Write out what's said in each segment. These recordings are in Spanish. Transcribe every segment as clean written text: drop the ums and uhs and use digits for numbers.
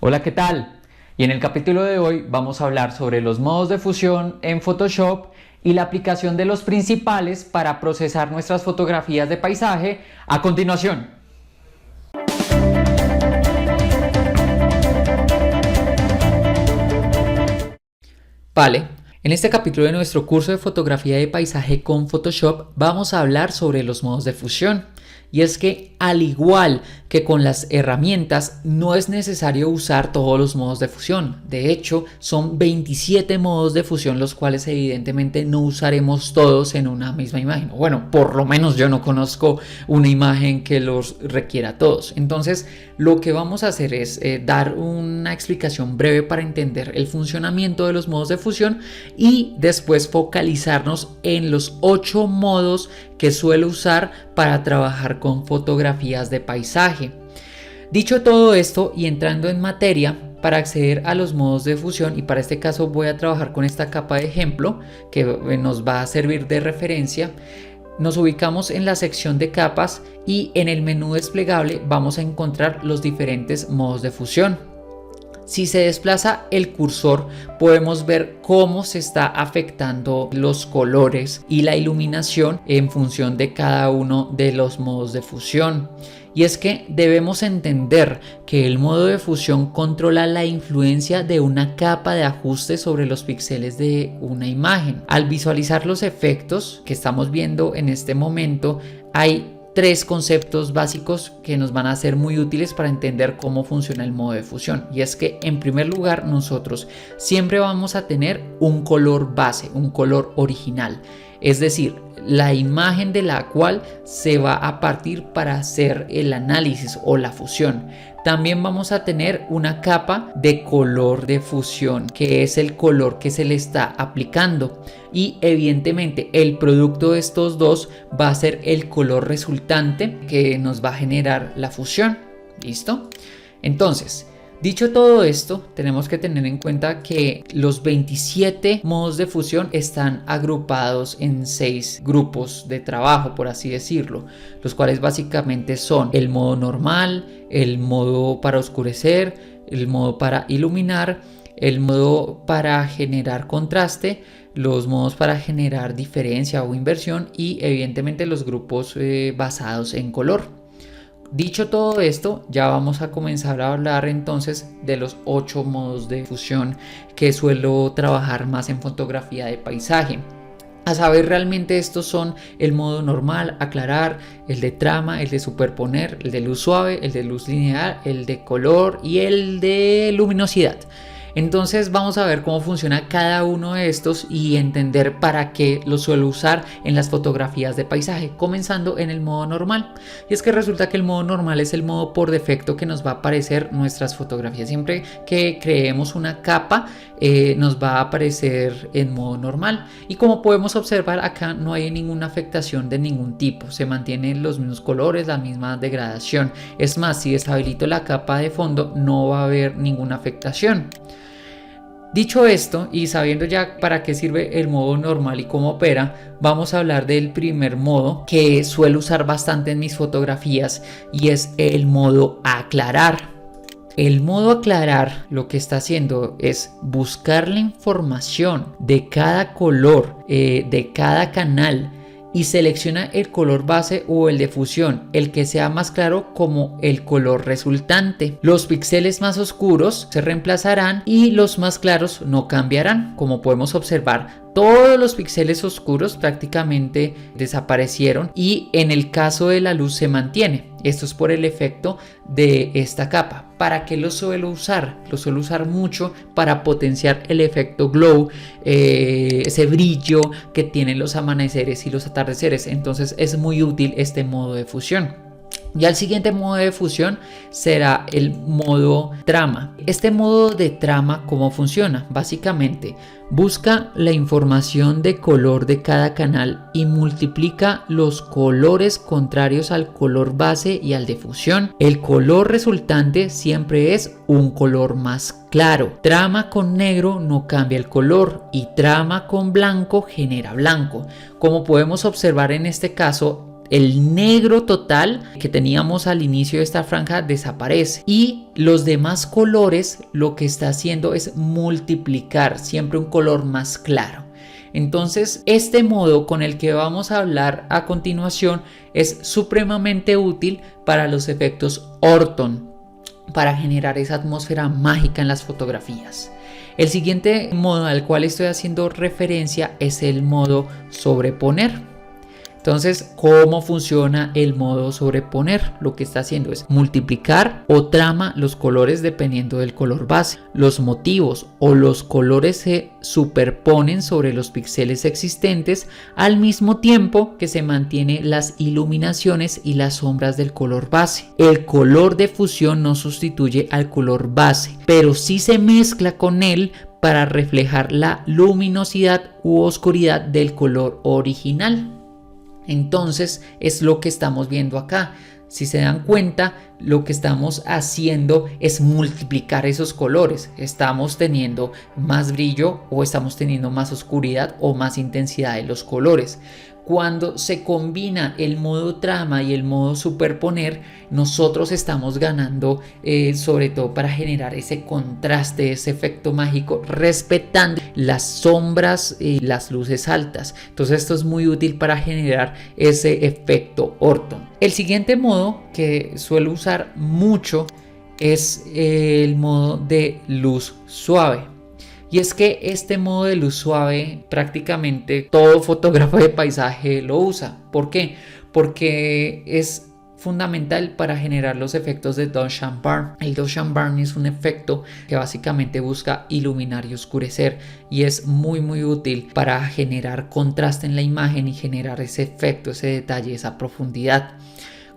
Hola, ¿qué tal? Y en el capítulo de hoy vamos a hablar sobre los modos de fusión en Photoshop y la aplicación de los principales para procesar nuestras fotografías de paisaje a continuación. Vale, en este capítulo de nuestro curso de fotografía de paisaje con Photoshop vamos a hablar sobre los modos de fusión. Y es que al igual que con las herramientas, no es necesario usar todos los modos de fusión. De hecho, son 27 modos de fusión, los cuales evidentemente no usaremos todos en una misma imagen. Bueno, por lo menos yo no conozco una imagen que los requiera todos. Entonces, lo que vamos a hacer es dar una explicación breve para entender el funcionamiento de los modos de fusión y después focalizarnos en los 8 modos que suelo usar para trabajar con fotografías de paisaje. Dicho todo esto y entrando en materia, para acceder a los modos de fusión, y para este caso voy a trabajar con esta capa de ejemplo que nos va a servir de referencia, nos ubicamos en la sección de capas y en el menú desplegable vamos a encontrar los diferentes modos de fusión. Si se desplaza el cursor, podemos ver cómo se está afectando los colores y la iluminación en función de cada uno de los modos de fusión. Y es que debemos entender que el modo de fusión controla la influencia de una capa de ajuste sobre los píxeles de una imagen. Al visualizar los efectos que estamos viendo en este momento, hay 3 conceptos básicos que nos van a ser muy útiles para entender cómo funciona el modo de fusión. Y es que en primer lugar nosotros siempre vamos a tener un color base, un color original. Es decir, la imagen de la cual se va a partir para hacer el análisis o la fusión. También vamos a tener una capa de color de fusión, que es el color que se le está aplicando. Y evidentemente el producto de estos dos va a ser el color resultante que nos va a generar la fusión. ¿Listo? Entonces, dicho todo esto, tenemos que tener en cuenta que los 27 modos de fusión están agrupados en 6 grupos de trabajo, por así decirlo, los cuales básicamente son el modo normal, el modo para oscurecer, el modo para iluminar, el modo para generar contraste, los modos para generar diferencia o inversión y evidentemente los grupos basados en color. Dicho todo esto, ya vamos a comenzar a hablar entonces de los 8 modos de fusión que suelo trabajar más en fotografía de paisaje. A saber, realmente estos son el modo normal, aclarar, el de trama, el de superponer, el de luz suave, el de luz lineal, el de color y el de luminosidad. Entonces vamos a ver cómo funciona cada uno de estos y entender para qué los suelo usar en las fotografías de paisaje, comenzando en el modo normal. Y es que resulta que el modo normal es el modo por defecto que nos va a aparecer nuestras fotografías. Siempre que creemos una capa nos va a aparecer en modo normal. Y como podemos observar, acá no hay ninguna afectación de ningún tipo. Se mantienen los mismos colores, la misma degradación. Es más, si deshabilito la capa de fondo no va a haber ninguna afectación. Dicho esto y sabiendo ya para qué sirve el modo normal y cómo opera, vamos a hablar del primer modo que suelo usar bastante en mis fotografías y es el modo aclarar. El modo aclarar lo que está haciendo es buscar la información de cada color, de cada canal, y selecciona el color base o el de fusión, el que sea más claro como el color resultante. Los píxeles más oscuros se reemplazarán y los más claros no cambiarán. Como podemos observar, todos los píxeles oscuros prácticamente desaparecieron y en el caso de la luz se mantiene. Esto es por el efecto de esta capa. ¿Para qué lo suelo usar? Lo suelo usar mucho para potenciar el efecto glow, ese brillo que tienen los amaneceres y los atardeceres. Entonces es muy útil este modo de fusión. Ya el siguiente modo de fusión será el modo trama. Este modo de trama, ¿cómo funciona? Básicamente busca la información de color de cada canal y multiplica los colores contrarios al color base y al de fusión. El color resultante siempre es un color más claro. Trama con negro no cambia el color y trama con blanco genera blanco. Como podemos observar en este caso, el negro total que teníamos al inicio de esta franja desaparece y los demás colores lo que está haciendo es multiplicar siempre un color más claro. Entonces, este modo con el que vamos a hablar a continuación es supremamente útil para los efectos Orton, para generar esa atmósfera mágica en las fotografías. El siguiente modo al cual estoy haciendo referencia es el modo sobreponer. Entonces, ¿cómo funciona el modo sobreponer? Lo que está haciendo es multiplicar o trama los colores dependiendo del color base. Los motivos o los colores se superponen sobre los píxeles existentes al mismo tiempo que se mantiene las iluminaciones y las sombras del color base. El color de fusión no sustituye al color base, pero sí se mezcla con él para reflejar la luminosidad u oscuridad del color original. Entonces es lo que estamos viendo acá. Si se dan cuenta, lo que estamos haciendo es multiplicar esos colores. Estamos teniendo más brillo o estamos teniendo más oscuridad o más intensidad de los colores. Cuando se combina el modo trama y el modo superponer, nosotros estamos ganando sobre todo para generar ese contraste, ese efecto mágico, respetando las sombras y las luces altas. Entonces esto es muy útil para generar ese efecto Orton. El siguiente modo que suelo usar mucho es el modo de luz suave. Y es que este modo de luz suave prácticamente todo fotógrafo de paisaje lo usa. ¿Por qué? Porque es fundamental para generar los efectos de Dodge and Burn. El Dodge and Burn es un efecto que básicamente busca iluminar y oscurecer y es muy útil para generar contraste en la imagen y generar ese efecto, ese detalle, esa profundidad.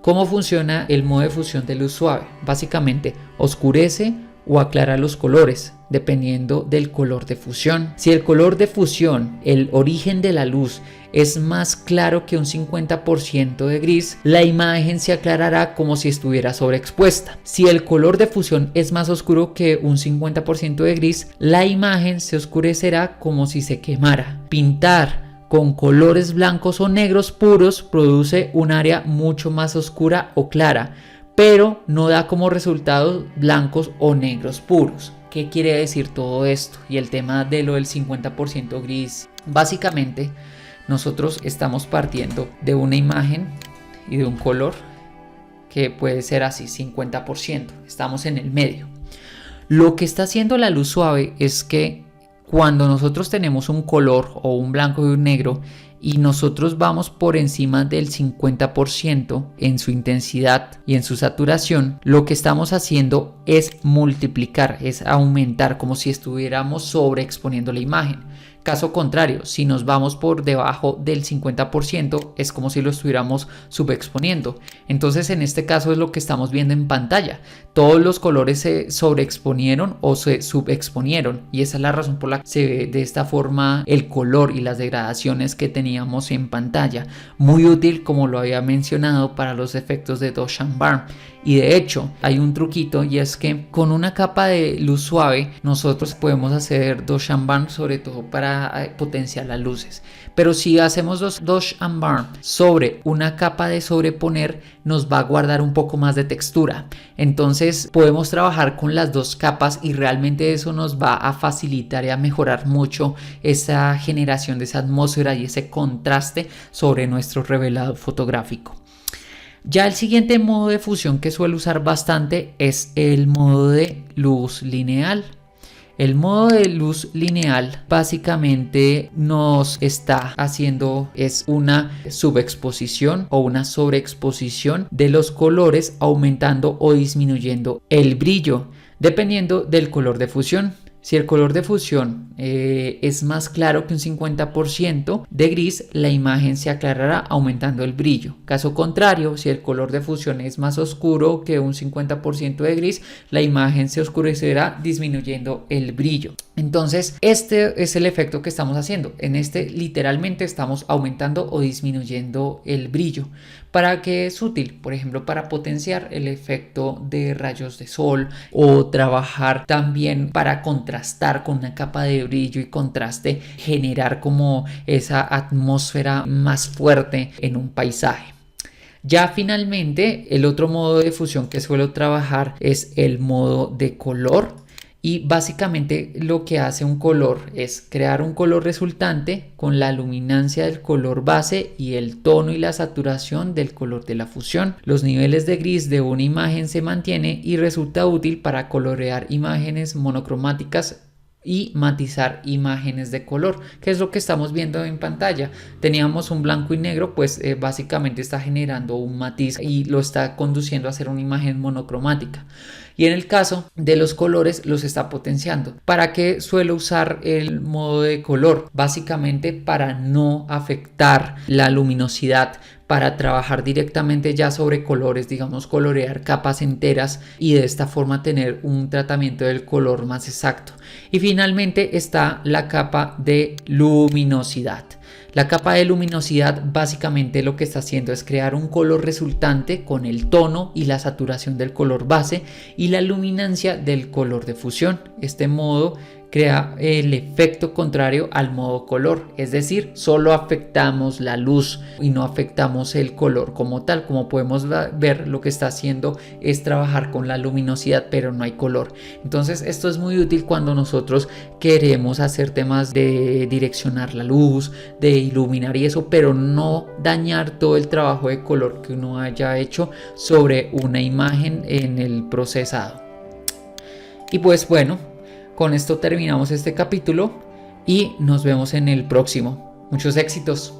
¿Cómo funciona el modo de fusión de luz suave? Básicamente oscurece o aclara los colores dependiendo del color de fusión. Si el color de fusión, el origen de la luz, es más claro que un 50% de gris, la imagen se aclarará como si estuviera sobreexpuesta. Si el color de fusión es más oscuro que un 50% de gris, la imagen se oscurecerá como si se quemara. Pintar con colores blancos o negros puros produce un área mucho más oscura o clara, pero no da como resultado blancos o negros puros. ¿Qué quiere decir todo esto? Y el tema de lo del 50% gris. Básicamente, nosotros estamos partiendo de una imagen y de un color que puede ser así, 50%. Estamos en el medio. Lo que está haciendo la luz suave es que cuando nosotros tenemos un color o un blanco y un negro y nosotros vamos por encima del 50% en su intensidad y en su saturación, lo que estamos haciendo es multiplicar, es aumentar, como si estuviéramos sobreexponiendo la imagen. Caso contrario, si nos vamos por debajo del 50%, es como si lo estuviéramos subexponiendo. Entonces, en este caso es lo que estamos viendo en pantalla. Todos los colores se sobreexponieron o se subexponieron. Y esa es la razón por la que se ve de esta forma el color y las degradaciones que teníamos en pantalla. Muy útil, como lo había mencionado, para los efectos de Dodge and Burn. Y de hecho, hay un truquito y es que con una capa de luz suave nosotros podemos hacer Dodge and Burn, sobre todo para potenciar las luces. Pero si hacemos Dodge and Burn sobre una capa de sobreponer, nos va a guardar un poco más de textura. Entonces podemos trabajar con las dos capas y realmente eso nos va a facilitar y a mejorar mucho esa generación de esa atmósfera y ese contraste sobre nuestro revelado fotográfico. Ya el siguiente modo de fusión que suelo usar bastante es el modo de luz lineal. El modo de luz lineal básicamente nos está haciendo es una subexposición o una sobreexposición de los colores, aumentando o disminuyendo el brillo dependiendo del color de fusión. Si el color de fusión es más claro que un 50% de gris, la imagen se aclarará aumentando el brillo. Caso contrario, si el color de fusión es más oscuro que un 50% de gris, la imagen se oscurecerá disminuyendo el brillo. Entonces, este es el efecto que estamos haciendo. En este literalmente estamos aumentando o disminuyendo el brillo. ¿Para qué es útil? Por ejemplo, para potenciar el efecto de rayos de sol o trabajar también para contrastar con una capa de brillo y contraste, generar como esa atmósfera más fuerte en un paisaje. Ya finalmente, el otro modo de fusión que suelo trabajar es el modo de color. Y básicamente lo que hace un color es crear un color resultante con la luminancia del color base y el tono y la saturación del color de la fusión. Los niveles de gris de una imagen se mantiene y resulta útil para colorear imágenes monocromáticas y matizar imágenes de color, que es lo que estamos viendo en pantalla. Teníamos un blanco y negro, pues básicamente está generando un matiz y lo está conduciendo a ser una imagen monocromática. Y en el caso de los colores los está potenciando. ¿Para qué suelo usar el modo de color? Básicamente para no afectar la luminosidad, para trabajar directamente ya sobre colores, digamos colorear capas enteras y de esta forma tener un tratamiento del color más exacto. Y finalmente está la capa de luminosidad. La capa de luminosidad básicamente lo que está haciendo es crear un color resultante con el tono y la saturación del color base y la luminancia del color de fusión. Este modo crea el efecto contrario al modo color, es decir, solo afectamos la luz y no afectamos el color como tal. Como podemos ver, lo que está haciendo es trabajar con la luminosidad, pero no hay color. Entonces esto es muy útil cuando nosotros queremos hacer temas de direccionar la luz, de iluminar y eso, pero no dañar todo el trabajo de color que uno haya hecho sobre una imagen en el procesado. Y pues bueno, con esto terminamos este capítulo y nos vemos en el próximo. Muchos éxitos.